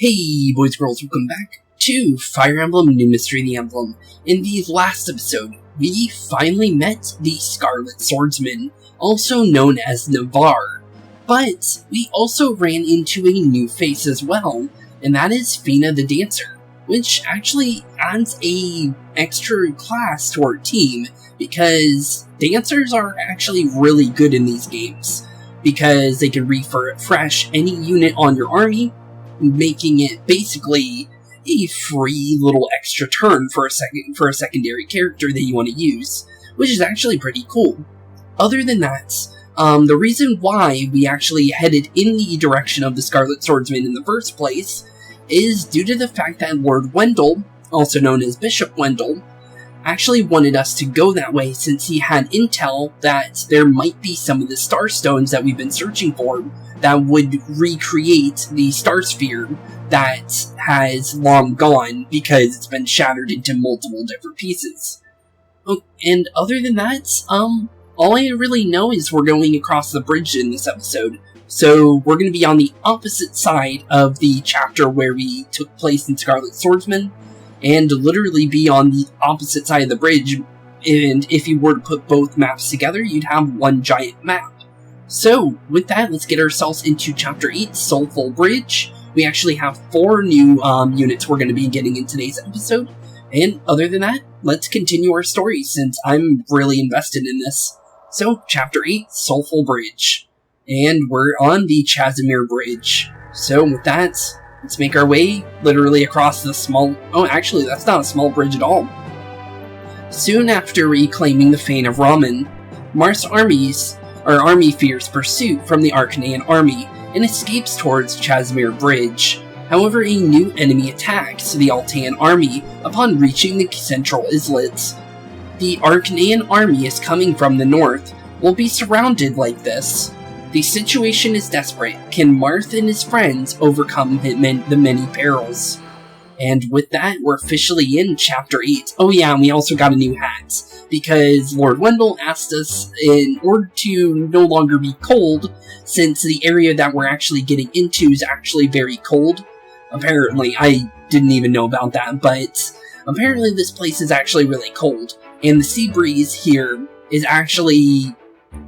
Hey boys and girls, welcome back to Fire Emblem New Mystery the Emblem. In the last episode, we finally met the Scarlet Swordsman, also known as Navarre. But we also ran into a new face as well, and that is Fina the Dancer, which actually adds a extra class to our team, because dancers are actually really good in these games, because they can refresh any unit on your army, making it basically a free little extra turn for a secondary character that you want to use, which is actually pretty cool. Other than that, the reason why we actually headed in the direction of the Scarlet Swordsman in the first place is due to the fact that Lord Wendell, also known as Bishop Wendell, actually wanted us to go that way since he had intel that there might be some of the star stones that we've been searching for that would recreate the star sphere that has long gone because it's been shattered into multiple different pieces. Oh, and other than that, all I really know is we're going across the bridge in this episode. So we're going to be on the opposite side of the chapter where we took place in Scarlet Swordsman, and literally be on the opposite side of the bridge, and if you were to put both maps together, you'd have one giant map. So, with that, let's get ourselves into Chapter 8, Soulful Bridge. We actually have 4 new units we're going to be getting in today's episode, and other than that, let's continue our story, since I'm really invested in this. So, Chapter 8, Soulful Bridge. And we're on the Casimir Bridge. So, with that, let's make our way literally across the small... Oh, actually, that's not a small bridge at all. Soon after reclaiming the Fane of Ramen, Marth's army fears pursuit from the Archanean army and escapes towards Casimir Bridge. However, a new enemy attacks the Altean army upon reaching the central islets. The Arcanaean army is coming from the north, will be surrounded like this. The situation is desperate. Can Marth and his friends overcome the many perils? And with that, we're officially in Chapter 8. Oh yeah, and we also got a new hat, because Lord Wendell asked us, in order to no longer be cold, since the area that we're actually getting into is actually very cold. Apparently, I didn't even know about that, but apparently this place is actually really cold, and the sea breeze here is actually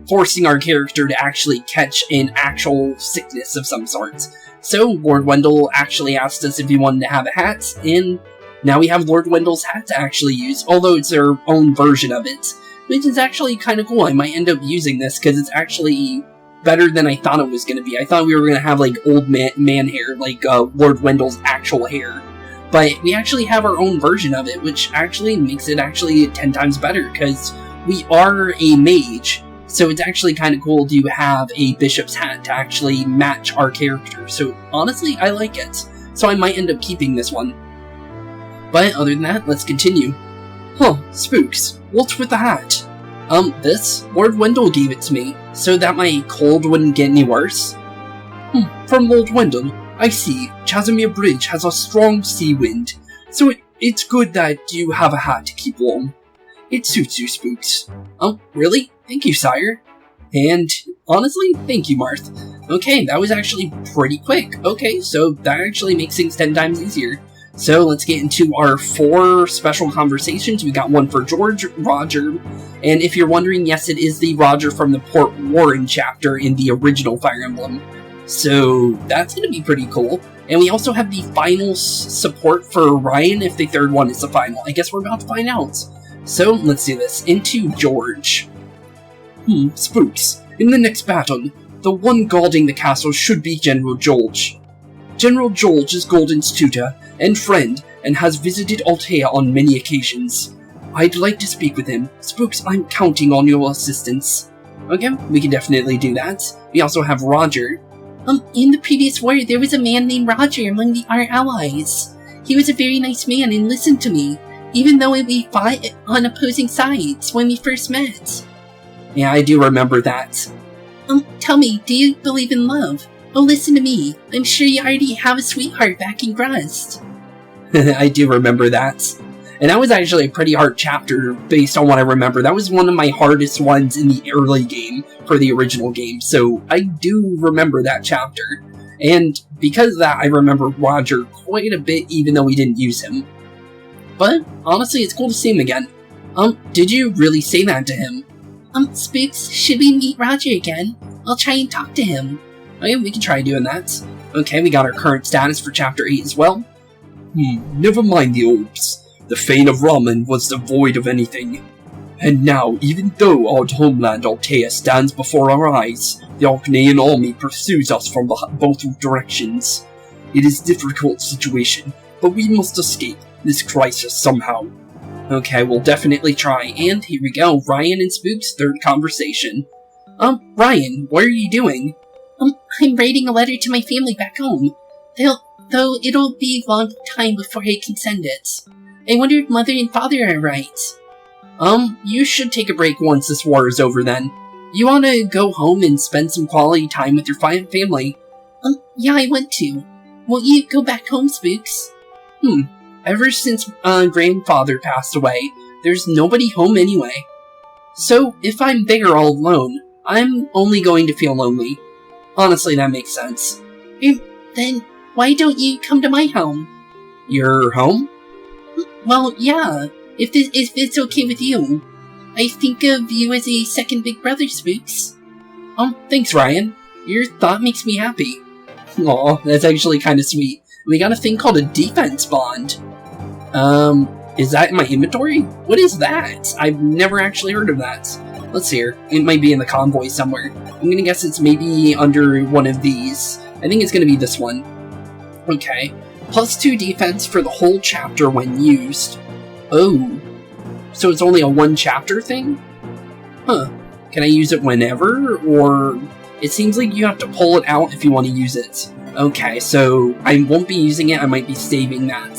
forcing our character to actually catch an actual sickness of some sort. So, Lord Wendell actually asked us if he wanted to have a hat, and now we have Lord Wendell's hat to actually use, although it's their own version of it, which is actually kind of cool. I might end up using this, because it's actually better than I thought it was going to be. I thought we were going to have, like, old man hair, like Lord Wendell's actual hair, but we actually have our own version of it, which actually makes it 10 times better, because we are a mage. So it's actually kind of cool to have a bishop's hat to actually match our character. So honestly, I like it. So I might end up keeping this one. But other than that, let's continue. Huh, Spooks, what's with the hat? This? Lord Wendell gave it to me, so that my cold wouldn't get any worse. From Lord Wendell, I see. Casimir Bridge has a strong sea wind, so it's good that you have a hat to keep warm. It suits you, Spooks. Oh, really? Thank you, sire. And, honestly, thank you, Marth. Okay, that was actually pretty quick. Okay, so that actually makes things 10 times easier. So, let's get into our 4 special conversations. We got one for Roger, and if you're wondering, yes, it is the Roger from the Port Warren chapter in the original Fire Emblem. So, that's going to be pretty cool. And we also have the final support for Ryan, if the third one is the final. I guess we're about to find out. So, let's do this. Into George. Spooks. In the next battle, the one guarding the castle should be General George. General George is Golden's tutor and friend, and has visited Altea on many occasions. I'd like to speak with him. Spooks, I'm counting on your assistance. Okay, we can definitely do that. We also have Roger. In the previous war, there was a man named Roger among our allies. He was a very nice man and listened to me, even though we fought on opposing sides when we first met. Yeah, I do remember that. Tell me, do you believe in love? Oh, listen to me. I'm sure you already have a sweetheart back in Grust. I do remember that. And that was actually a pretty hard chapter, based on what I remember. That was one of my hardest ones in the early game, for the original game, so I do remember that chapter. And because of that, I remember Roger quite a bit, even though we didn't use him. But honestly, it's cool to see him again. Did you really say that to him? Spooks, should we meet Roger again? I'll try and talk to him. Okay, we can try doing that. Okay, we got our current status for Chapter 8 as well. Never mind the orbs. The Fane of Ramen was devoid of anything. And now, even though our homeland Altea stands before our eyes, the Archanea army pursues us from both directions. It is a difficult situation, but we must escape this crisis somehow. Okay, we'll definitely try, and here we go, Ryan and Spooks' third conversation. Ryan, what are you doing? I'm writing a letter to my family back home. Though it'll be a long time before I can send it. I wonder if Mother and Father are right. You should take a break once this war is over then. You wanna go home and spend some quality time with your family? Yeah, I want to. Won't you go back home, Spooks? Ever since grandfather passed away, there's nobody home anyway. So, if I'm there all alone, I'm only going to feel lonely. Honestly, that makes sense. Then, why don't you come to my home? Your home? Well, yeah, if it's okay with you. I think of you as a second big brother, Spooks. Thanks, Ryan. Your thought makes me happy. Aw, that's actually kinda sweet. We got a thing called a defense bond. Is that in my inventory? What is that? I've never actually heard of that. Let's see here. It might be in the convoy somewhere. I'm gonna guess it's maybe under one of these. I think it's gonna be this one. Okay. +2 defense for the whole chapter when used. Oh. So it's only a one chapter thing? Huh. Can I use it whenever, or... It seems like you have to pull it out if you want to use it. Okay, so I won't be using it, I might be saving that.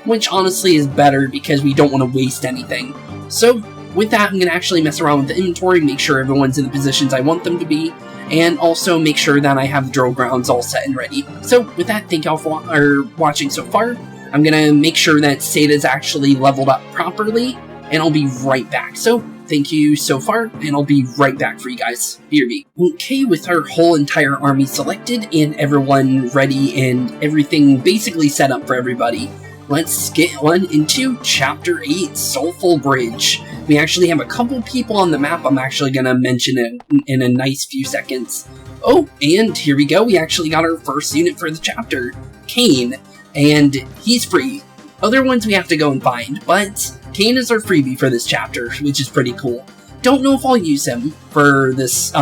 Which honestly is better because we don't want to waste anything. So, with that, I'm going to actually mess around with the inventory, make sure everyone's in the positions I want them to be, and also make sure that I have the drill grounds all set and ready. So, with that, thank y'all for watching so far. I'm going to make sure that Seta's actually leveled up properly, and I'll be right back. So, thank you so far, and I'll be right back for you guys. BRB. Okay, with our whole entire army selected, and everyone ready, and everything basically set up for everybody, let's get on into Chapter 8, Soulful Bridge. We actually have a couple people on the map. I'm actually going to mention it in a nice few seconds. Oh, and here we go. We actually got our first unit for the chapter, Kane, and he's free. Other ones we have to go and find, but Kane is our freebie for this chapter, which is pretty cool. Don't know if I'll use him for this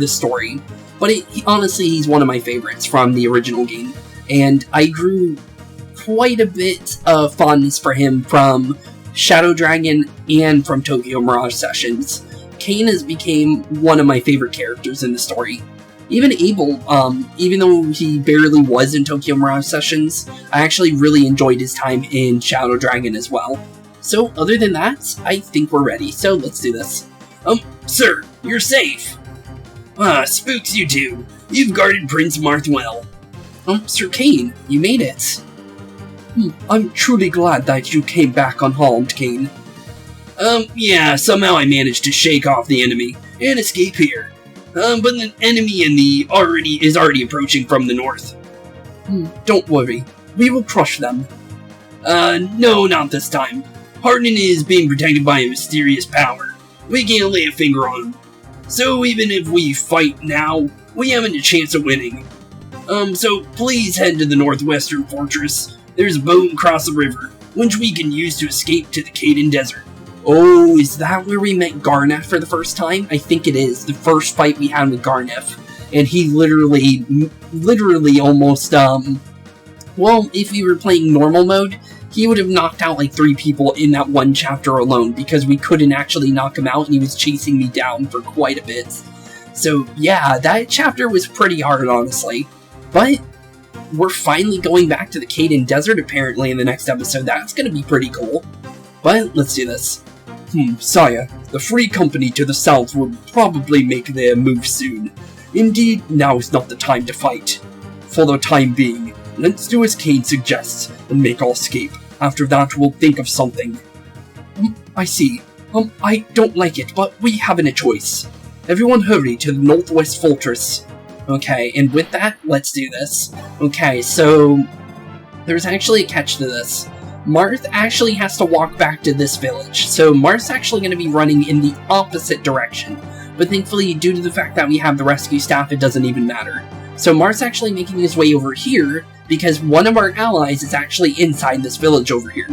story, but honestly, he's one of my favorites from the original game, and I grew quite a bit of fondness for him from Shadow Dragon and from Tokyo Mirage Sessions. Kane has become one of my favorite characters in the story. Even Abel, even though he barely was in Tokyo Mirage Sessions, I actually really enjoyed his time in Shadow Dragon as well. So, other than that, I think we're ready, so let's do this. Sir, you're safe! Spooks you two. You've guarded Prince Marth well. Sir Kane, you made it. I'm truly glad that you came back unharmed, Kane. Yeah, somehow I managed to shake off the enemy and escape here. But the enemy is already approaching from the north. Don't worry, we will crush them. No, not this time. Hardin is being protected by a mysterious power. We can't lay a finger on him. So even if we fight now, we haven't a chance of winning. So please head to the northwestern fortress. There's a boat across the river, which we can use to escape to the Caden Desert. Oh, is that where we met Garneth for the first time? I think it is. The first fight we had with Garneth. And he literally almost, well, if we were playing normal mode, he would have knocked out like 3 people in that one chapter alone, because we couldn't actually knock him out and he was chasing me down for quite a bit. So yeah, that chapter was pretty hard, honestly. But we're finally going back to the Caden Desert apparently in the next episode. That's gonna be pretty cool. But let's do this. Sire, the Free Company to the south will probably make their move soon. Indeed, now is not the time to fight. For the time being, let's do as Kane suggests and make our escape. After that, we'll think of something. I see. I don't like it, but we haven't a choice. Everyone hurry to the northwest fortress. Okay, and with that, let's do this. Okay, so there's actually a catch to this. Marth actually has to walk back to this village, so Marth's actually going to be running in the opposite direction. But thankfully, due to the fact that we have the rescue staff, it doesn't even matter. So Marth's actually making his way over here, because one of our allies is actually inside this village over here.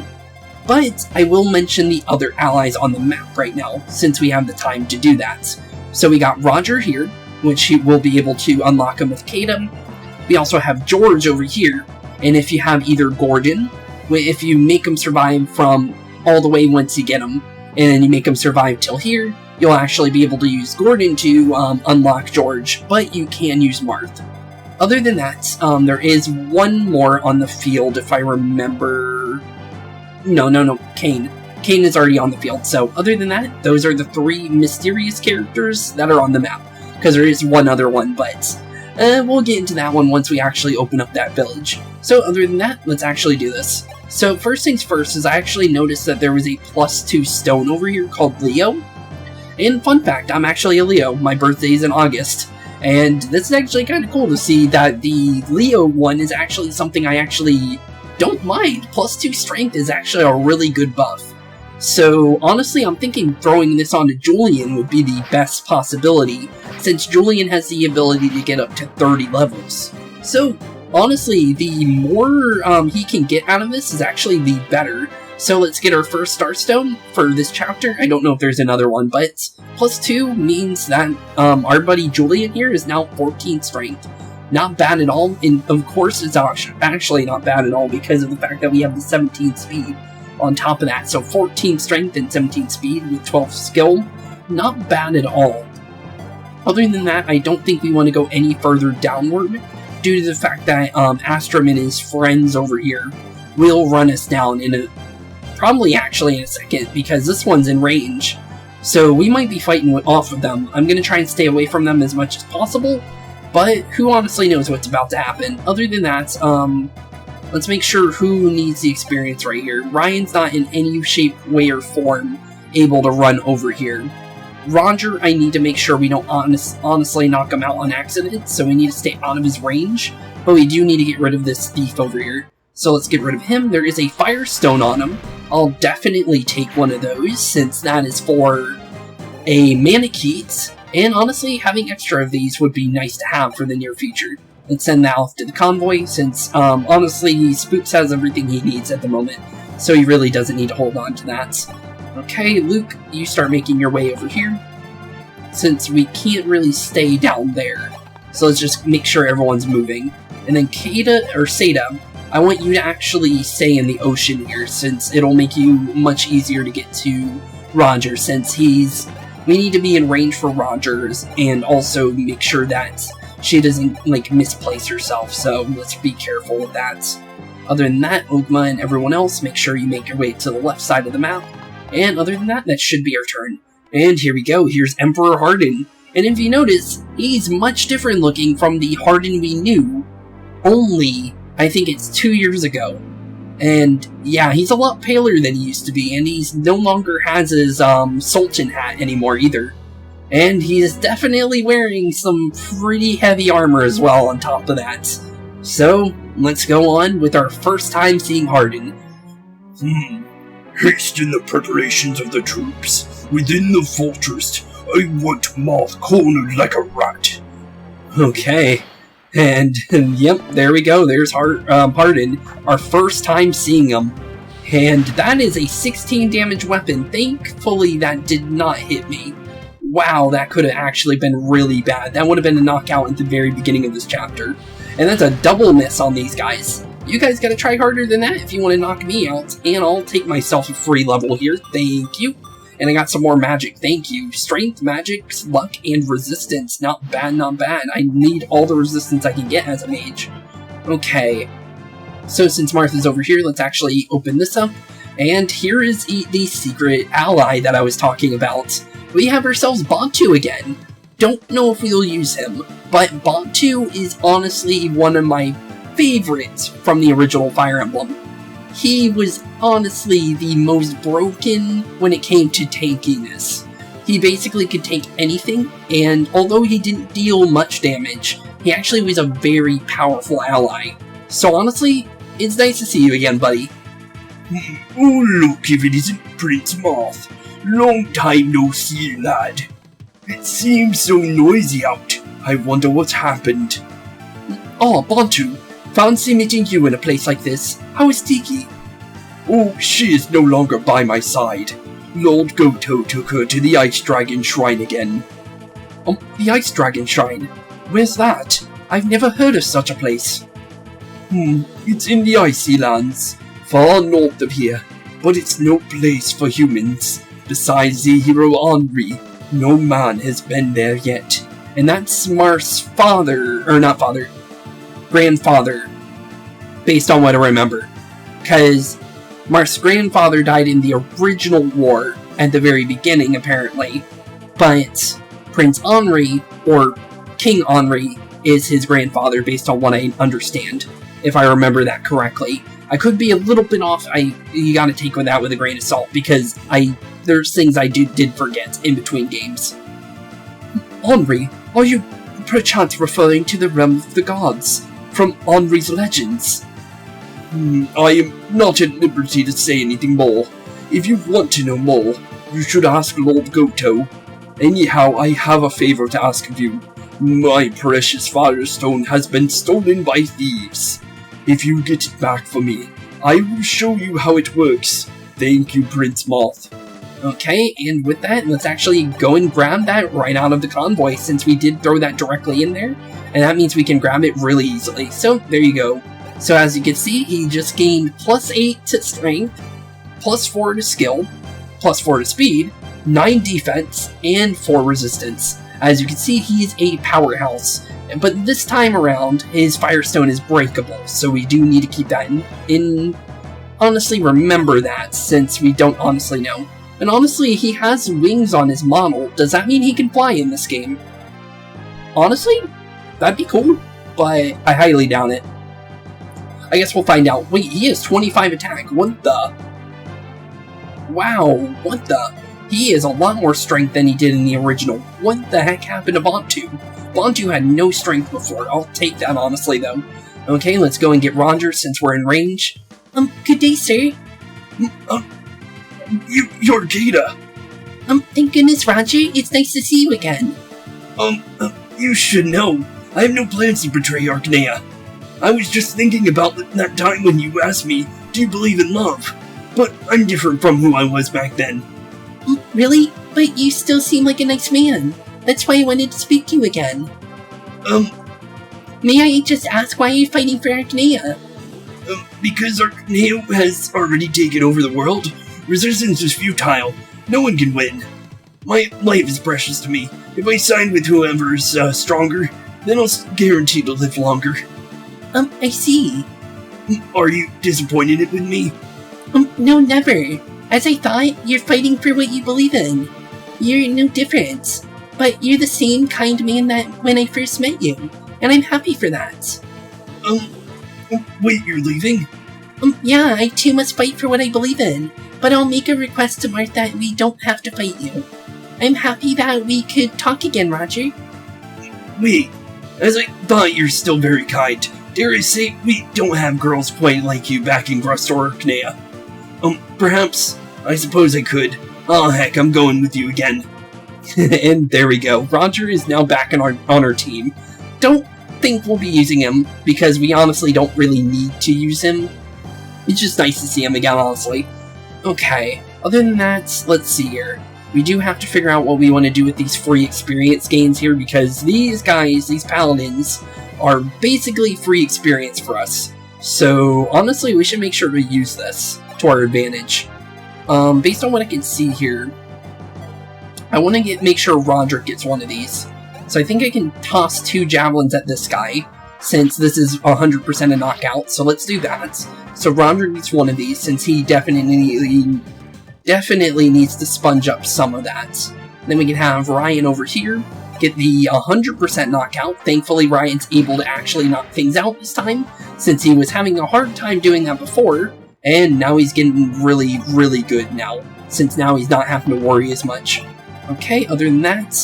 But I will mention the other allies on the map right now, since we have the time to do that. So we got Roger here, which he will be able to unlock him with Kata. We also have George over here, and if you have either Gordon, if you make him survive from all the way once you get him, and then you make him survive till here, you'll actually be able to use Gordon to unlock George, but you can use Marth. Other than that, there is one more on the field, if I remember. No, Kane. Kane is already on the field, so other than that, those are the 3 mysterious characters that are on the map. Because there is one other one, but we'll get into that one once we actually open up that village. So other than that, let's actually do this. So first things first is I actually noticed that there was a +2 stone over here called Leo. And fun fact, I'm actually a Leo. My birthday is in August. And this is actually kind of cool to see that the Leo one is actually something I actually don't mind. +2 strength is actually a really good buff. So honestly, I'm thinking throwing this onto Julian would be the best possibility, since Julian has the ability to get up to 30 levels. So honestly, the more he can get out of this is actually the better. So let's get our first Starstone for this chapter. I don't know if there's another one, but +2 means that our buddy Julian here is now 14 strength. Not bad at all, and of course it's actually not bad at all because of the fact that we have the 17 speed on top of that. So 14 strength and 17 speed with 12 skill, not bad at all. Other than that, I don't think we want to go any further downward due to the fact that Astrum and his friends over here will run us down probably actually in a second, because this one's in range. So we might be fighting off of them. I'm going to try and stay away from them as much as possible, but who honestly knows what's about to happen. Other than that, let's make sure who needs the experience right here. Ryan's not in any shape, way, or form able to run over here. Roger, I need to make sure we don't honestly knock him out on accident, so we need to stay out of his range, but we do need to get rid of this thief over here. So let's get rid of him. There is a Firestone on him. I'll definitely take one of those, since that is for a Manakete, and honestly, having extra of these would be nice to have for the near future. Let's send that off to the convoy, since honestly, Spooks has everything he needs at the moment, so he really doesn't need to hold on to that. Okay, Luke, you start making your way over here, since we can't really stay down there. So let's just make sure everyone's moving. And then Seda, I want you to actually stay in the ocean here, since it'll make you much easier to get to Roger, since we need to be in range for Rogers, and also make sure that she doesn't, misplace herself, so let's be careful with that. Other than that, Ogma and everyone else, make sure you make your way to the left side of the map. And other than that, that should be our turn. And here we go, here's Emperor Hardin. And if you notice, he's much different looking from the Hardin we knew, only, I think it's 2 years ago. And yeah, he's a lot paler than he used to be, and he's no longer has his Sultan hat anymore either. And he is definitely wearing some pretty heavy armor as well on top of that. So, let's go on with our first time seeing Hardin. Hasten the preparations of the troops. Within the fortress, I want Marth cornered like a rat. Okay. And yep, there we go. There's Hardin, our first time seeing him. And that is a 16 damage weapon. Thankfully, that did not hit me. Wow, that could have actually been really bad. That would have been a knockout at the very beginning of this chapter. And that's a double miss on these guys. You guys gotta try harder than that if you want to knock me out. And I'll take myself a free level here. Thank you. And I got some more magic. Thank you. Strength, magic, luck, and resistance. Not bad, not bad. I need all the resistance I can get as a mage. Okay. So since Marth is over here, let's actually open this up. And here is the secret ally that I was talking about. We have ourselves Bantu again. Don't know if we'll use him, but Bantu is honestly one of my favorites from the original Fire Emblem. He was honestly the most broken when it came to tankiness. He basically could tank anything, and although he didn't deal much damage, He actually was a very powerful ally. So honestly, it's nice to see you again, buddy. Oh, look, if it isn't Prince Marth. Long time no see, lad. It seems so noisy out. I wonder what's happened. Oh, Bantu, fancy meeting you in a place like this. How is Tiki? Oh, she is no longer by my side. Lord Goto took her to the Ice Dragon Shrine again. The Ice Dragon Shrine? Where's that? I've never heard of such a place. It's in the Icy Lands, far north of here, but it's no place for humans. Besides the hero Henri, no man has been there yet. And that's Marth's grandfather, based on what I remember. Because Marth's grandfather died in the original war at the very beginning, apparently. But Prince Henri, or King Henri, is his grandfather, based on what I understand, if I remember that correctly. I could be a little bit off. You gotta take that with a grain of salt, because there's things I did forget in between games. Henri, are you perchance referring to the realm of the gods, from Henri's legends? I am not at liberty to say anything more. If you want to know more, you should ask Lord Goto. Anyhow, I have a favor to ask of you. My precious Firestone has been stolen by thieves. If you get it back for me, I will show you how it works. Thank you, Prince Marth. Okay, and with that, let's actually go and grab that right out of the convoy, since we did throw that directly in there, and that means we can grab it really easily. So, there you go. So as you can see, he just gained +8 to strength, +4 to skill, +4 to speed, 9 defense, and 4 resistance. As you can see, he's a powerhouse. But this time around, his Firestone is breakable, so we do need to keep that in honestly, remember that, since we don't honestly know. And honestly, he has wings on his model. Does that mean he can fly in this game? Honestly, that'd be cool, but I highly doubt it. I guess we'll find out. Wait, he has 25 attack. What the? Wow, what the? He has a lot more strength than he did in the original. What the heck happened to Bantu? Bantu had no strength before. I'll take that, honestly, though. Okay, let's go and get Roger, since we're in range. Good day, sir. You're Gita. Thank goodness, Roger. It's nice to see you again. You should know. I have no plans to betray Archanea. I was just thinking about that time when you asked me, do you believe in love? But I'm different from who I was back then. Really? But you still seem like a nice man. That's why I wanted to speak to you again. May I just ask why you're fighting for Archanea? Because Archanea has already taken over the world. Resistance is futile. No one can win. My life is precious to me. If I side with whoever's stronger, then I'll guarantee to live longer. I see. Are you disappointed with me? No, never. As I thought, you're fighting for what you believe in. You're no different. But you're the same kind man that when I first met you. And I'm happy for that. Wait, you're leaving? Yeah, I too must fight for what I believe in. But I'll make a request to Marth that we don't have to fight you. I'm happy that we could talk again, Roger. Wait, as I thought, you're still very kind. Dare I say, we don't have girls quite like you back in Grust or Archanea. Perhaps, I suppose I could. Oh heck, I'm going with you again. And there we go. Roger is now back on our team. Don't think we'll be using him, because we honestly don't really need to use him. It's just nice to see him again, honestly. Okay, other than that, let's see here. We do have to figure out what we want to do with these free experience gains here, because these guys, these paladins, are basically free experience for us. So, honestly, we should make sure to use this to our advantage. Based on what I can see here, I want to make sure Roger gets one of these. So I think I can toss 2 javelins at this guy, since this is 100% a knockout, so let's do that. So Roger gets one of these, since he definitely needs to sponge up some of that. Then we can have Ryan over here, get the 100% knockout. Thankfully, Ryan's able to actually knock things out this time, since he was having a hard time doing that before, and now he's getting really, really good now, since now he's not having to worry as much. Okay, other than that,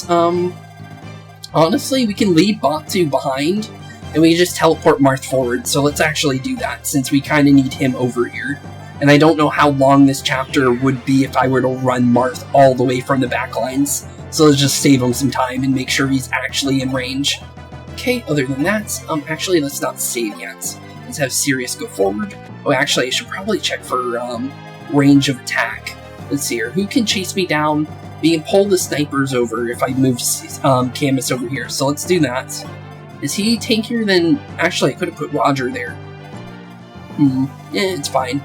Honestly, we can leave Batu behind, and we can just teleport Marth forward, so let's actually do that, since we kind of need him over here. And I don't know how long this chapter would be if I were to run Marth all the way from the backlines. So let's just save him some time and make sure he's actually in range. Okay, other than that, actually let's not save yet. Let's have Sirius go forward. Oh, actually I should probably check for range of attack. Let's see here, who can chase me down? We can pull the snipers over if I move Camus over here, so let's do that. Is he tankier than... Actually, I could have put Roger there. Yeah, it's fine.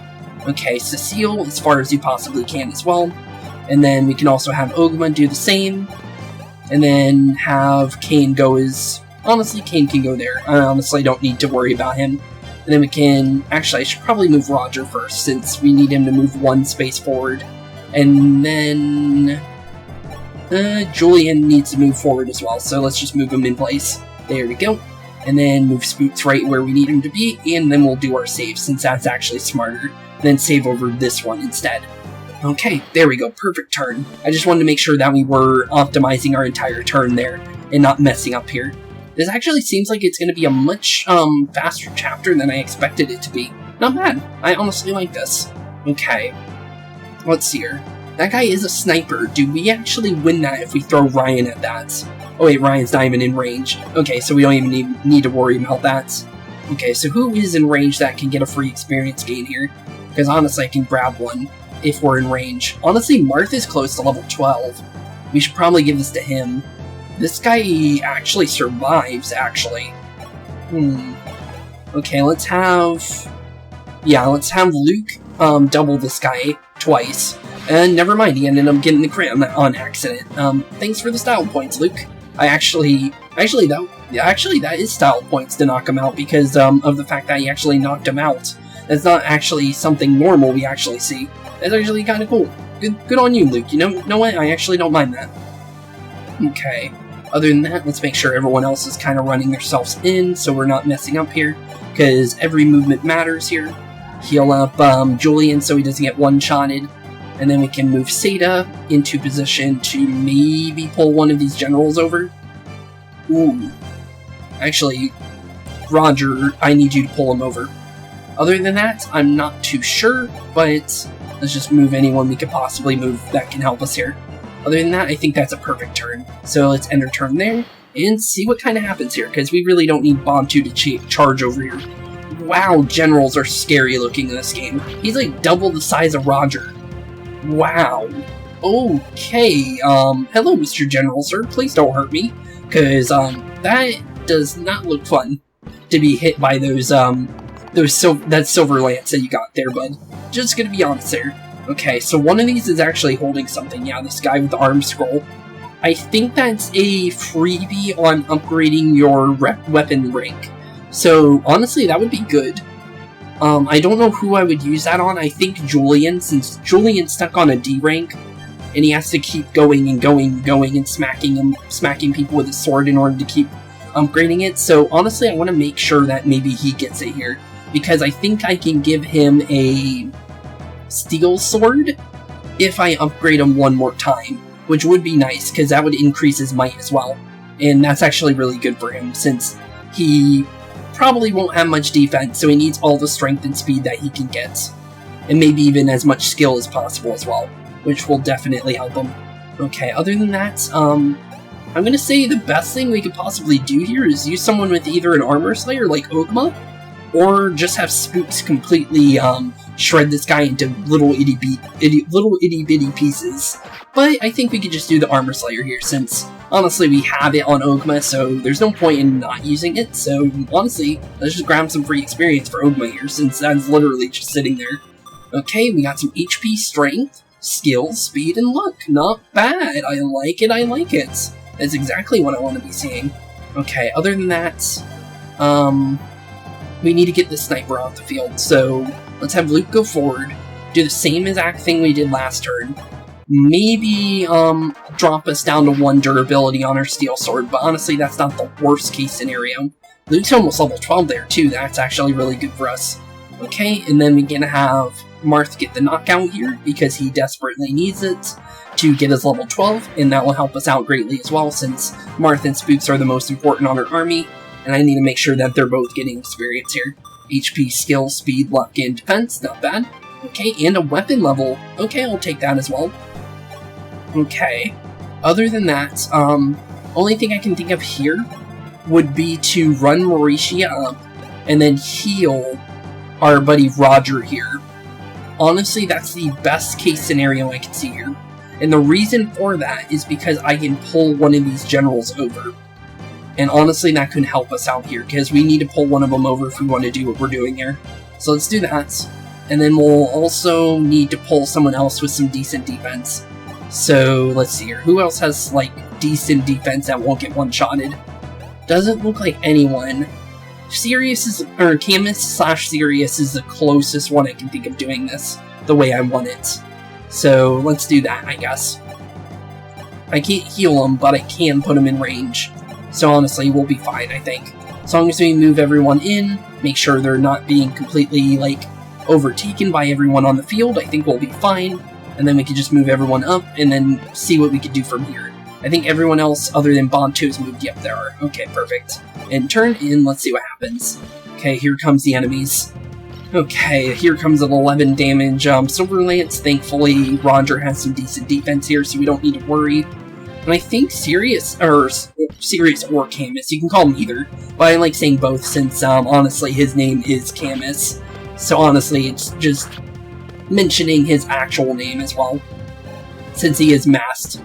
Okay, Cecile as far as you possibly can as well. And then we can also have Ogma do the same. And then have Kane go as... Honestly, Kane can go there. I honestly don't need to worry about him. And then we can... Actually, I should probably move Roger first, since we need him to move one space forward. And then... Julian needs to move forward as well, so let's just move him in place. There we go. And then move Spooks right where we need him to be, and then we'll do our save, since that's actually smarter. Then save over this one instead. Okay, there we go, perfect turn. I just wanted to make sure that we were optimizing our entire turn there, and not messing up here. This actually seems like it's going to be a much faster chapter than I expected it to be. Not bad, I honestly like this. Okay, let's see here. That guy is a sniper. Do we actually win that if we throw Ryan at that? Oh wait, Ryan's not even in range. Okay, so we don't even need to worry about that. Okay, so who is in range that can get a free experience gain here? Because honestly, I can grab one if we're in range. Honestly, Marth is close to level 12. We should probably give this to him. This guy actually survives, actually. Okay, let's have... Yeah, let's have Luke double this guy twice. And never mind, he ended up getting the crit on accident. Thanks for the style points, Luke. Actually, that is style points to knock him out because of the fact that he actually knocked him out. That's not actually something normal we actually see. That's actually kind of cool. Good on you, Luke. You know what? I actually don't mind that. Okay. Other than that, let's make sure everyone else is kind of running themselves in, so we're not messing up here, because every movement matters here. Heal up Julian so he doesn't get one-shotted, and then we can move Seda into position to maybe pull one of these generals over. Ooh. Actually, Roger, I need you to pull him over. Other than that, I'm not too sure, but let's just move anyone we could possibly move that can help us here. Other than that, I think that's a perfect turn. So let's end our turn there, and see what kind of happens here, because we really don't need Bantu to charge over here. Wow, generals are scary looking in this game. He's like double the size of Roger. Wow. Okay, hello Mr. General, sir. Please don't hurt me, because, that does not look fun to be hit by that silver lance that you got there, bud. Just gonna be honest there. Okay, so one of these is actually holding something. Yeah, this guy with the arm scroll. I think that's a freebie on upgrading your weapon rank. So, honestly, that would be good. I don't know who I would use that on. I think Julian, since Julian's stuck on a D rank, and he has to keep going and going and going and smacking people with his sword in order to keep upgrading it. So, honestly, I want to make sure that maybe he gets it here, because I think I can give him a steel sword if I upgrade him one more time, which would be nice, because that would increase his might as well. And that's actually really good for him, since he probably won't have much defense, so he needs all the strength and speed that he can get. And maybe even as much skill as possible as well, which will definitely help him. Okay, other than that, I'm gonna say the best thing we could possibly do here is use someone with either an armor slayer like Ogma, or just have Spooks completely shred this guy into little itty bitty pieces. But I think we could just do the armor slayer here, since honestly we have it on Ogma, so there's no point in not using it. So honestly, let's just grab some free experience for Ogma here, since that's literally just sitting there. Okay, we got some HP, strength, skill, speed, and luck. Not bad. I like it. I like it. That's exactly what I want to be seeing. Okay, other than that, we need to get the sniper off the field, so let's have Luke go forward, do the same exact thing we did last turn. Maybe, drop us down to 1 durability on our steel sword, but honestly, that's not the worst case scenario. Luke's almost level 12 there, too. That's actually really good for us. Okay, and then we're gonna have Marth get the knockout here, because he desperately needs it to get his level 12, and that will help us out greatly as well, since Marth and Spooks are the most important on our army, and I need to make sure that they're both getting experience here. HP, skill, speed, luck, and defense, not bad. Okay, and a weapon level. Okay, I'll take that as well. Okay, other than that, only thing I can think of here would be to run Mauritia up, and then heal our buddy Roger here. Honestly, that's the best case scenario I can see here. And the reason for that is because I can pull one of these generals over. And honestly, that could help us out here, because we need to pull one of them over if we want to do what we're doing here. So let's do that. And then we'll also need to pull someone else with some decent defense. So let's see here. Who else has, like, decent defense that won't get one-shotted? Doesn't look like anyone. Sirius is, or Camus/Sirius is the closest one I can think of doing this the way I want it. So let's do that, I guess. I can't heal him, but I can put him in range. So honestly, we'll be fine, I think. As long as we move everyone in, make sure they're not being completely, like, overtaken by everyone on the field, I think we'll be fine. And then we can just move everyone up, and then see what we can do from here. I think everyone else other than Bonto's moved. Yep, there are. Okay, perfect. And turn in, let's see what happens. Okay, here comes the enemies. Okay, here comes an 11 damage Silver Lance. Thankfully, Roger has some decent defense here, so we don't need to worry. And I think Sirius or Camus, you can call him either, but I like saying both since, honestly, his name is Camus. So honestly, it's just mentioning his actual name as well, since he is masked.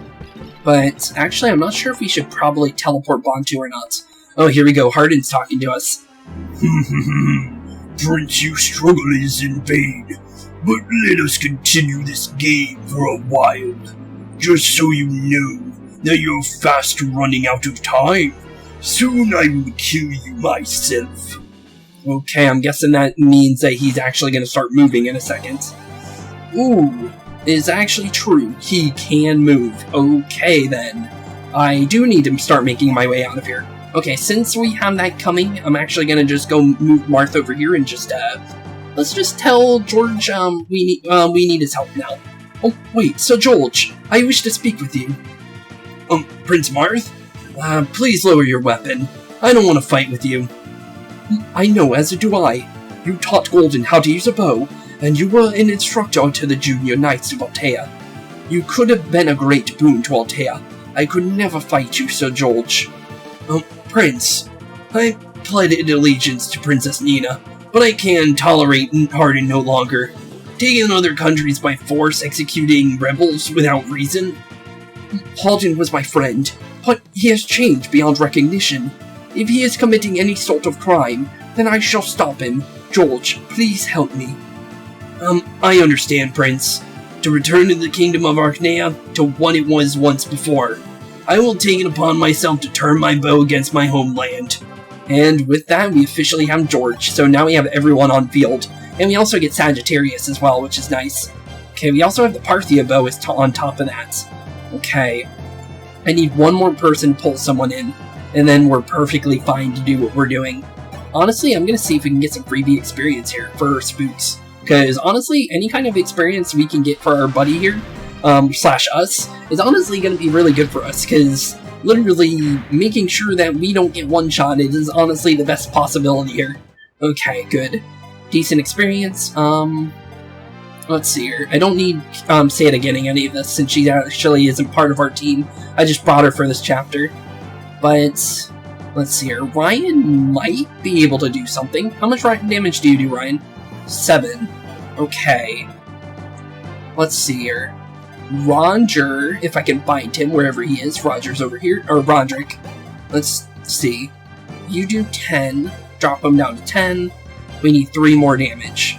But actually, I'm not sure if we should probably teleport Bonto or not. Oh, here we go. Hardin's talking to us. Prince, your struggle is in vain, but let us continue this game for a while. Just so you know that you're fast running out of time. Soon I will kill you myself. Okay, I'm guessing that means that he's actually going to start moving in a second. Ooh. Is actually true. He can move. Okay, then. I do need to start making my way out of here. Okay, since we have that coming, I'm actually gonna just go move Marth over here and just, let's just tell George, we need his help now. Oh, wait, so George, I wish to speak with you. Prince Marth? Please lower your weapon. I don't want to fight with you. I know, as do I. You taught Golden how to use a bow, and you were an instructor to the junior knights of Altea. You could have been a great boon to Altea. I could never fight you, Sir George. Prince, I pledged allegiance to Princess Nina, but I can't tolerate Hardin no longer. Taking other countries by force, executing rebels without reason. Hardin was my friend, but he has changed beyond recognition. If he is committing any sort of crime, then I shall stop him. George, please help me. I understand, Prince. To return to the kingdom of Archanea to what it was once before. I will take it upon myself to turn my bow against my homeland. And with that, we officially have George, so now we have everyone on field. And we also get Sagittarius as well, which is nice. Okay, we also have the Parthia bow on top of that. Okay. I need one more person to pull someone in, and then we're perfectly fine to do what we're doing. Honestly, I'm gonna see if we can get some freebie experience here for Spooks. Because honestly, any kind of experience we can get for our buddy here, slash us, is honestly going to be really good for us, because literally making sure that we don't get one-shotted is honestly the best possibility here. Okay, good. Decent experience. Let's see here. I don't need Sada getting any of this, since she actually isn't part of our team. I just brought her for this chapter. But, let's see here. Ryan might be able to do something. How much damage do you do, Ryan? 7. Okay. Let's see here. Roger, if I can find him wherever he is. Roger's over here. Or Roderick. Let's see. You do 10. Drop him down to 10. We need 3 more damage.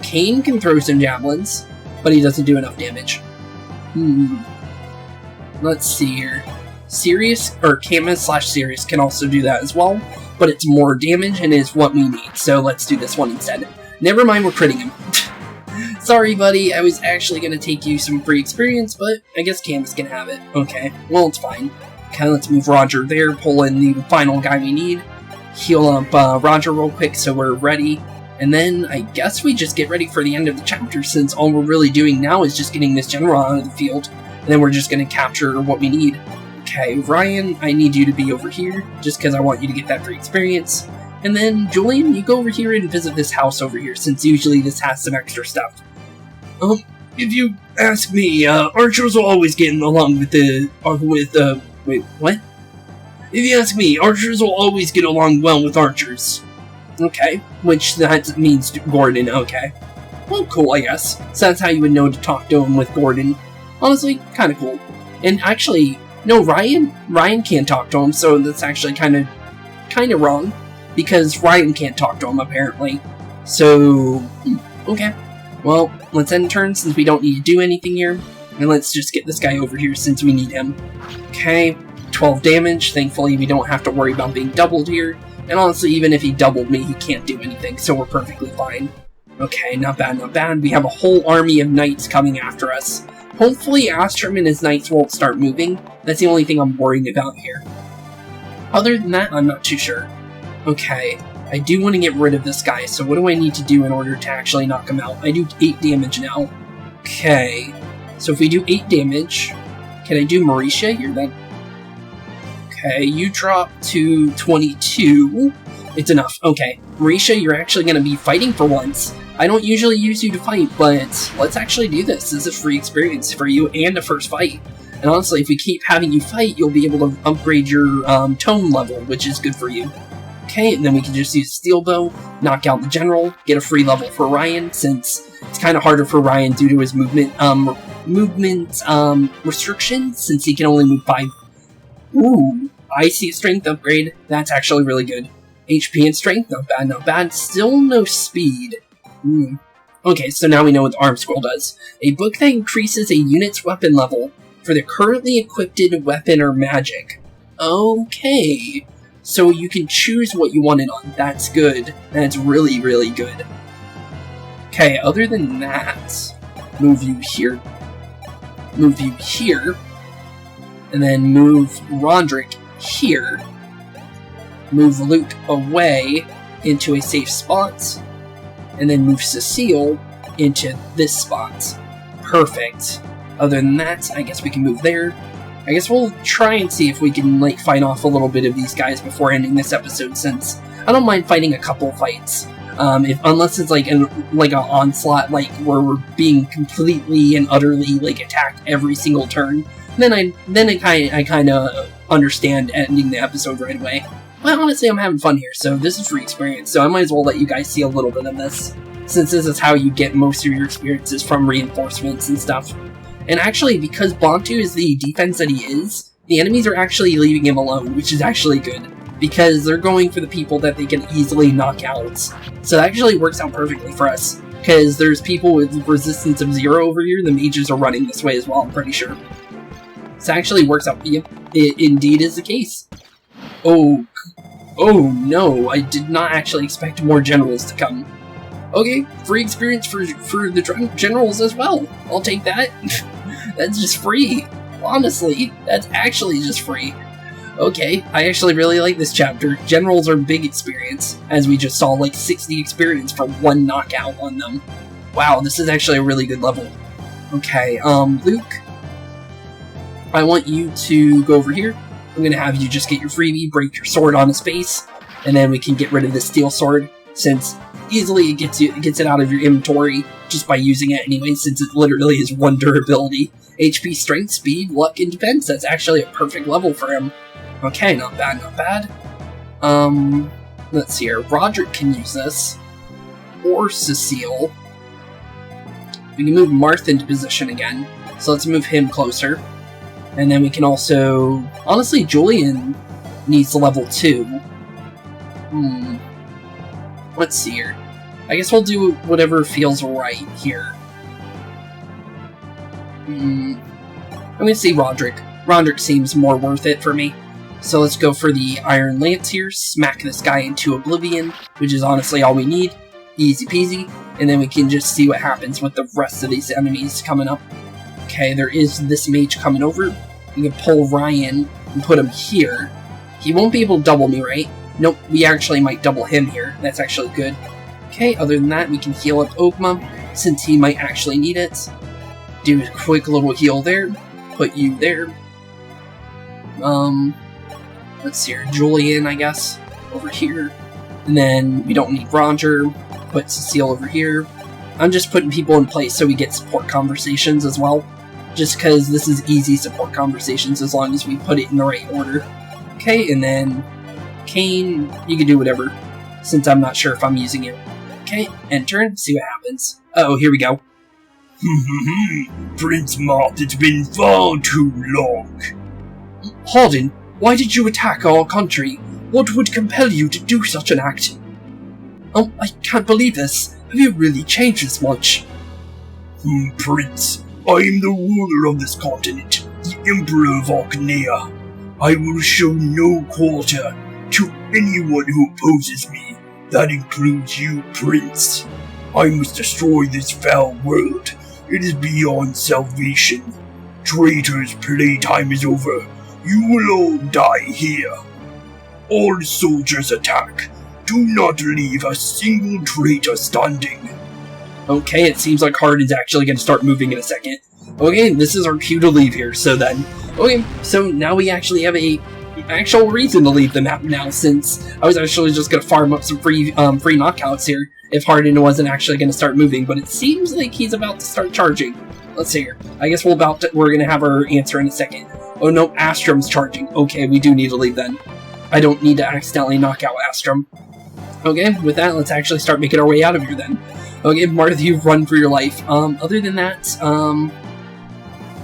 Kane can throw some javelins, but he doesn't do enough damage. Let's see here. Sirius, or Camus/Sirius can also do that as well, but it's more damage and is what we need. So let's do this one instead. Never mind, we're critting him. Sorry, buddy, I was actually going to take you some free experience, but I guess Camus can have it. Okay, well, it's fine. Okay, let's move Roger there, pull in the final guy we need. Heal up Roger real quick so we're ready. And then I guess we just get ready for the end of the chapter, since all we're really doing now is just getting this general out of the field, and then we're just going to capture what we need. Okay, Ryan, I need you to be over here, just because I want you to get that free experience. And then, Julian, you go over here and visit this house over here, since usually this has some extra stuff. If you ask me, archers will always get along wait, what? If you ask me, archers will always get along well with archers. Okay, which that means Gordon, okay. Well, cool, I guess. So that's how you would know to talk to him with Gordon. Honestly, kind of cool. And actually, no, Ryan can't talk to him, so that's actually kind of wrong. Because Ryan can't talk to him, apparently. So, okay. Well, let's end turn since we don't need to do anything here. And let's just get this guy over here since we need him. Okay, 12 damage. Thankfully, we don't have to worry about being doubled here. And honestly, even if he doubled me, he can't do anything, so we're perfectly fine. Okay, not bad, not bad. We have a whole army of knights coming after us. Hopefully, Astrum and his knights won't start moving. That's the only thing I'm worrying about here. Other than that, I'm not too sure. Okay, I do want to get rid of this guy, so what do I need to do in order to actually knock him out? I do 8 damage now. Okay, so if we do 8 damage, can I do Mauricia here then? Okay, you drop to 22. It's enough. Okay, Mauricia, you're actually going to be fighting for once. I don't usually use you to fight, but let's actually do this. This is a free experience for you and a first fight. And honestly, if we keep having you fight, you'll be able to upgrade your tone level, which is good for you. Okay, and then we can just use Steel Bow, knock out the General, get a free level for Ryan, since it's kind of harder for Ryan due to his movement restrictions, since he can only move 5. Ooh, I see a strength upgrade. That's actually really good. HP and strength, not bad, not bad. Still no speed. Okay, so now we know what the arm scroll does. A book that increases a unit's weapon level for the currently equipped weapon or magic. Okay, so you can choose what you want it on. That's good. That's really, really good. Okay, other than that, move you here, and then move Roderick here, move Luke away into a safe spot, and then move Cecile into this spot. Perfect. Other than that, I guess we can move there. I guess we'll try and see if we can, like, fight off a little bit of these guys before ending this episode, since I don't mind fighting a couple fights. Unless it's like an onslaught, like where we're being completely and utterly like attacked every single turn, then I kind of understand ending the episode right away. But honestly, I'm having fun here, so this is free experience, so I might as well let you guys see a little bit of this, since this is how you get most of your experiences from reinforcements and stuff. And actually, because Bantu is the defense that he is, the enemies are actually leaving him alone, which is actually good, because they're going for the people that they can easily knock out. So that actually works out perfectly for us, because there's people with resistance of 0 over here. The mages are running this way as well, I'm pretty sure. So it actually works out. Yep, it indeed is the case. Oh no, I did not actually expect more generals to come. Okay, free experience for the generals as well. I'll take that. That's just free. Honestly, that's actually just free. Okay, I actually really like this chapter. Generals are big experience, as we just saw like 60 experience for 1 knockout on them. Wow, this is actually a really good level. Okay, Luke, I want you to go over here. I'm gonna have you just get your freebie, break your sword on his face, and then we can get rid of the steel sword, since easily it gets it out of your inventory just by using it anyway, since it literally is 1 durability. HP, strength, speed, luck, and defense. That's actually a perfect level for him. Okay, not bad, not bad. Let's see here. Roderick can use this. Or Cecile. We can move Marth into position again. So let's move him closer. And then we can also... Honestly, Julian needs to level 2. Let's see here. I guess we'll do whatever feels right here. I'm gonna say Roderick. Roderick seems more worth it for me. So let's go for the Iron Lance here, smack this guy into oblivion, which is honestly all we need. Easy peasy. And then we can just see what happens with the rest of these enemies coming up. Okay, there is this mage coming over. We can pull Ryan and put him here. He won't be able to double me, right? Nope, we actually might double him here. That's actually good. Okay, other than that, we can heal up Ogma, since he might actually need it. Do a quick little heal there. Put you there. Let's see here. Julian, I guess, over here. And then we don't need Roger. Put Cecile over here. I'm just putting people in place so we get support conversations as well. Just because this is easy support conversations as long as we put it in the right order. Okay, and then Kane, you can do whatever, since I'm not sure if I'm using it. Okay, enter, see what happens. Oh, here we go. Prince Marth, it's been far too long. Harden, why did you attack our country? What would compel you to do such an act? I can't believe this. Have you really changed this much? Prince, I am the ruler of this continent, the Emperor of Archanea. I will show no quarter to anyone who opposes me. That includes you, Prince. I must destroy this foul world. It is beyond salvation. Traitors' playtime is over. You will all die here. All soldiers attack. Do not leave a single traitor standing. Okay, it seems like Harden's actually going to start moving in a second. Okay, this is our cue to leave here, so then... Okay, so now we actually have a actual reason to leave the map now, since I was actually just going to farm up some free knockouts here if Harden wasn't actually going to start moving, but it seems like he's about to start charging. Let's see here. I guess we're going to have our answer in a second. Oh no, Astrum's charging. Okay, we do need to leave then. I don't need to accidentally knock out Astrum. Okay, with that, let's actually start making our way out of here then. Okay, Marth, you run for your life. Other than that,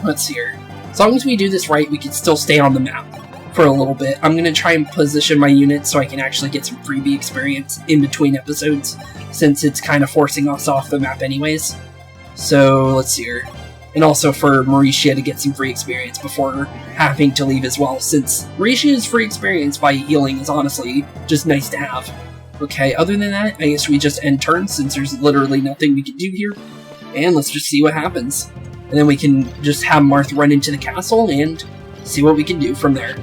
let's see here. As long as we do this right, we can still stay on the map for a little bit. I'm going to try and position my units so I can actually get some freebie experience in between episodes, since it's kind of forcing us off the map anyways. So, let's see here. And also for Mauricia to get some free experience before having to leave as well, since Mauricia's free experience by healing is honestly just nice to have. Okay, other than that, I guess we just end turn, since there's literally nothing we can do here. And let's just see what happens. And then we can just have Marth run into the castle and see what we can do from there.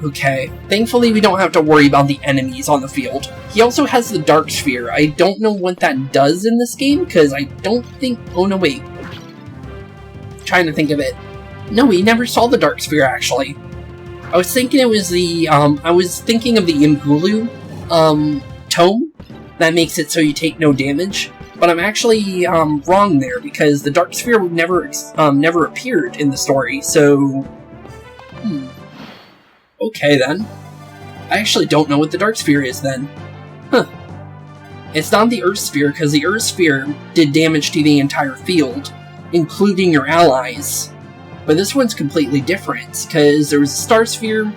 Okay, thankfully we don't have to worry about the enemies on the field. He also has the Dark Sphere. I don't know what that does in this game, because I don't think... Oh no, wait. Trying to think of it. No, we never saw the Dark Sphere, actually. I was thinking it was the, I was thinking of the Imgulu, tome that makes it so you take no damage, but I'm actually, wrong there, because the Dark Sphere never appeared in the story, so... Okay, then. I actually don't know what the Dark Sphere is, then. Huh. It's not the Earth Sphere, because the Earth Sphere did damage to the entire field, including your allies. But this one's completely different, because there was a Star Sphere,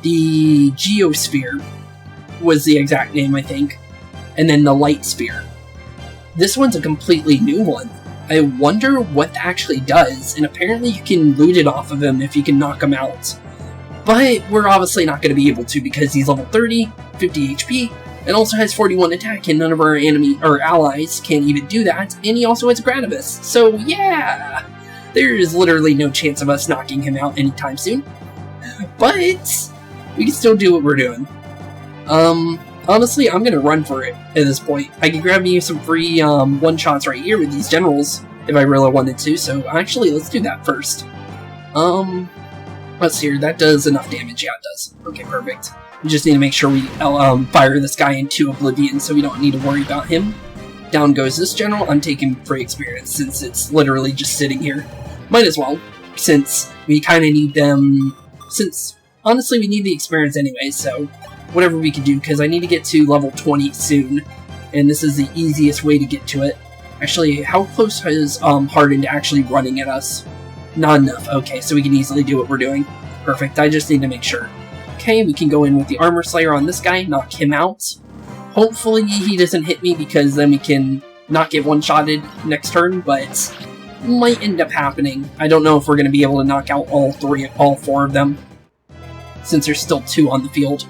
the Geosphere was the exact name, I think, and then the Light Sphere. This one's a completely new one. I wonder what that actually does, and apparently you can loot it off of him if you can knock him out. But we're obviously not going to be able to, because he's level 30, 50 HP, and also has 41 attack, and none of our allies can even do that, and he also has Gradivus. So yeah, there is literally no chance of us knocking him out anytime soon. But we can still do what we're doing. Honestly, I'm gonna run for it at this point. I can grab me some free one-shots right here with these generals if I really wanted to, so actually let's do that first. Let's see here, that does enough damage. Yeah, it does. Okay, perfect. We just need to make sure we fire this guy into oblivion so we don't need to worry about him. Down goes this general. I'm taking free experience since it's literally just sitting here. Might as well, since we kind of need them, since honestly we need the experience anyway, so whatever we can do, because I need to get to level 20 soon, and this is the easiest way to get to it. Actually, how close is Harden to actually running at us? Not enough. Okay, so we can easily do what we're doing. Perfect, I just need to make sure. Okay, we can go in with the Armor Slayer on this guy, knock him out. Hopefully he doesn't hit me, because then we can not get one-shotted next turn, but might end up happening. I don't know if we're going to be able to knock out all four of them, since there's still 2 on the field.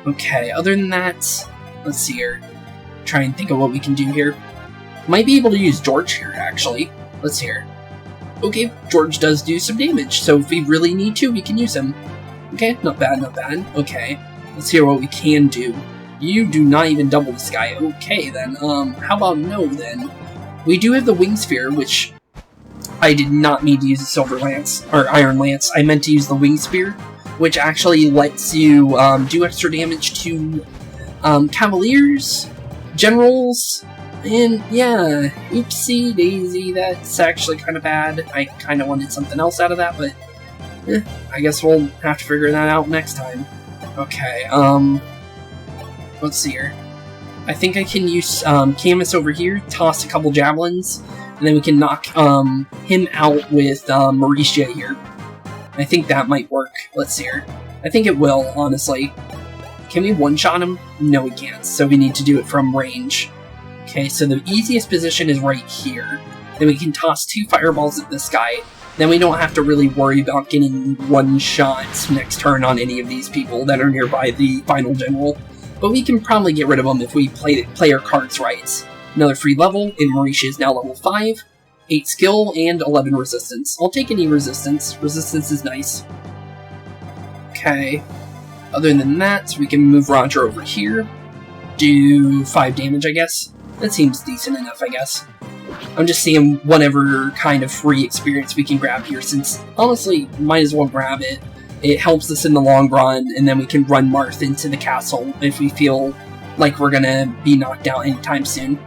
Okay, other than that, let's see here. Try and think of what we can do here. Might be able to use George here, actually. Let's see here. Okay, George does do some damage, so if we really need to, we can use him. Okay, not bad, not bad. Okay, let's hear what we can do. You do not even double the sky. Okay, then. How about no, then? We do have the Wing Sphere, which I did not mean to use the Silver Lance, or Iron Lance. I meant to use the Wing Sphere, which actually lets you do extra damage to Cavaliers, Generals, and yeah, oopsie daisy, that's actually kind of bad. I kind of wanted something else out of that, but I guess we'll have to figure that out next time. Okay, let's see here. I think I can use Camus over here, toss a couple javelins, and then we can knock him out with Mauricia here. I think that might work. Let's see here. I think it will, honestly. Can we one-shot him? No, we can't, so we need to do it from range. Okay, so the easiest position is right here. Then we can toss 2 fireballs at this guy. Then we don't have to really worry about getting one-shots next turn on any of these people that are nearby the final general. But we can probably get rid of them if we play our cards right. Another free level, and Mauricia is now level 5. 8 skill, and 11 resistance. I'll take any resistance. Resistance is nice. Okay. Other than that, we can move Roger over here. Do 5 damage, I guess. That seems decent enough, I guess. I'm just seeing whatever kind of free experience we can grab here, since, honestly, might as well grab it. It helps us in the long run, and then we can run Marth into the castle if we feel like we're gonna be knocked out anytime soon.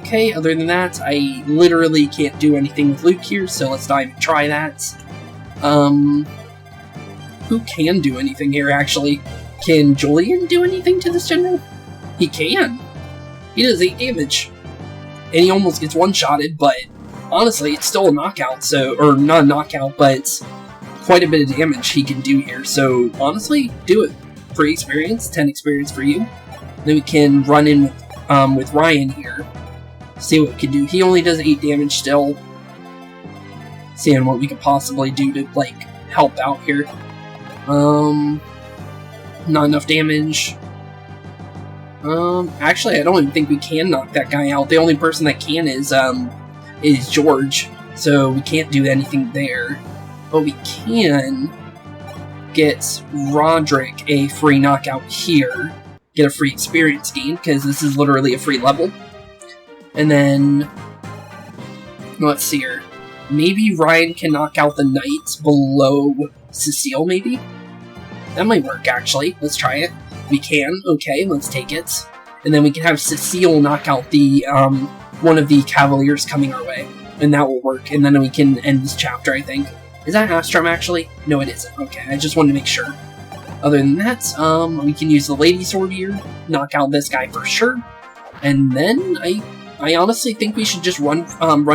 Okay, other than that, I literally can't do anything with Luke here, so let's not even try that. Who can do anything here, actually? Can Julian do anything to this general? He can! He does 8 damage. And he almost gets one-shotted, but honestly, it's still a knockout, so, or not a knockout, but quite a bit of damage he can do here, so honestly, do it. Free experience, 10 experience for you. Then we can run in with Ryan here. See what we can do. He only does 8 damage still. Seeing what we could possibly do to, like, help out here. Not enough damage. Actually, I don't even think we can knock that guy out. The only person that can is George. So we can't do anything there. But we can get Roderick a free knockout here. Get a free experience gain, because this is literally a free level. And then, let's see here. Maybe Ryan can knock out the knights below Cecile, maybe? That might work, actually. Let's try it. We can. Okay, let's take it. And then we can have Cecile knock out the, one of the cavaliers coming our way. And that will work. And then we can end this chapter, I think. Is that Astrum, actually? No, it isn't. Okay, I just wanted to make sure. Other than that, we can use the Lady Sword here. Knock out this guy for sure. And then, I honestly think we should just run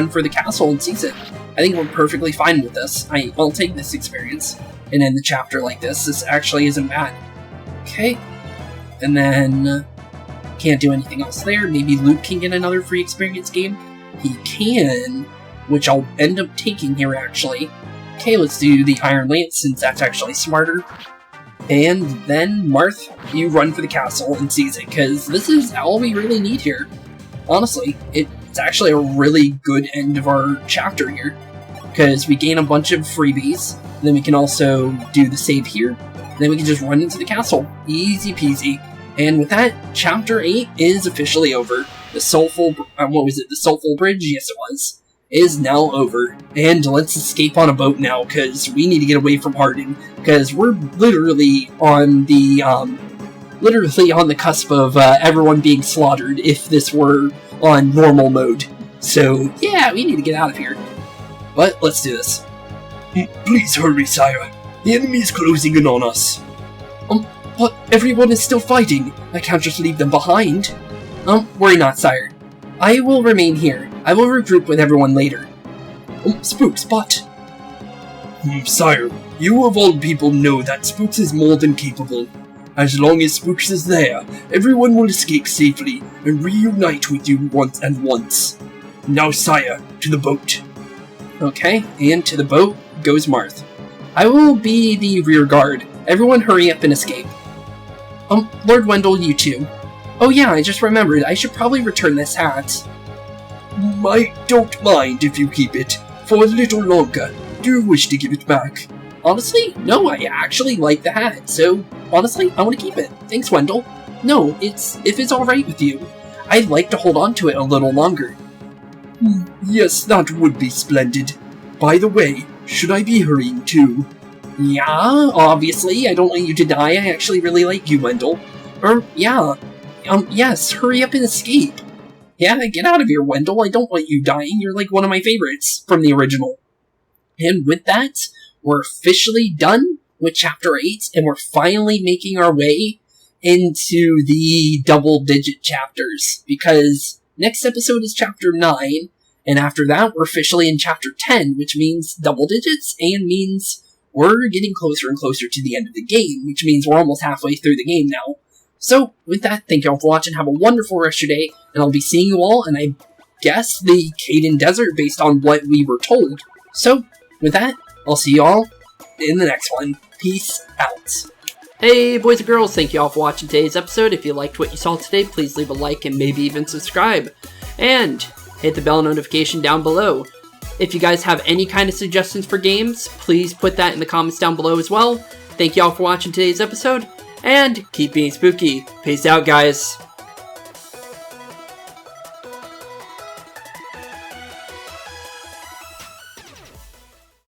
for the castle and seize it. I think we're perfectly fine with this. I'll take this experience and end the chapter like this. This actually isn't bad. Okay. And then, can't do anything else there. Maybe Luke can get another free experience game. He can, which I'll end up taking here, actually. Okay, let's do the Iron Lance, since that's actually smarter. And then, Marth, you run for the castle and seize it, because this is all we really need here. Honestly, it's actually a really good end of our chapter here, because we gain a bunch of freebies, and then we can also do the save here, and then we can just run into the castle. Easy peasy. And with that, Chapter 8 is officially over. The Soulful, the Soulful Bridge? Yes, it was. Is now over. And let's escape on a boat now, because we need to get away from Harding, because we're literally on the, cusp of everyone being slaughtered if this were on normal mode. So, yeah, we need to get out of here. But, let's do this. Please hurry, sire. The enemy is closing in on us. But everyone is still fighting. I can't just leave them behind. Worry not, sire. I will remain here. I will regroup with everyone later. Spooks, but... Sire, you of all people know that Spooks is more than capable. As long as Spooks is there, everyone will escape safely and reunite with you once. Now, sire, to the boat. Okay, and to the boat goes Marth. I will be the rear guard. Everyone hurry up and escape. Lord Wendell, you too. Oh yeah, I just remembered, I should probably return this hat. I don't mind if you keep it for a little longer. Do you wish to give it back? Honestly, no, I actually like the hat, so honestly, I want to keep it. Thanks, Wendell. No, if it's alright with you. I'd like to hold on to it a little longer. Yes, that would be splendid. By the way, should I be hurrying too? Yeah, obviously. I don't want you to die. I actually really like you, Wendell. Yeah. Yes, hurry up and escape. Yeah, get out of here, Wendell. I don't want you dying. You're like one of my favorites from the original. And with that, we're officially done with Chapter 8, and we're finally making our way into the double-digit chapters, because next episode is Chapter 9, and after that, we're officially in Chapter 10, which means double digits, and means we're getting closer and closer to the end of the game, which means we're almost halfway through the game now. So, with that, thank you all for watching, have a wonderful rest of your day, and I'll be seeing you all in, I guess, the Caden Desert, based on what we were told. So, with that, I'll see you all in the next one. Peace out. Hey boys and girls, thank you all for watching today's episode. If you liked what you saw today, please leave a like and maybe even subscribe. And hit the bell notification down below. If you guys have any kind of suggestions for games, please put that in the comments down below as well. Thank you all for watching today's episode, and keep being spooky. Peace out, guys.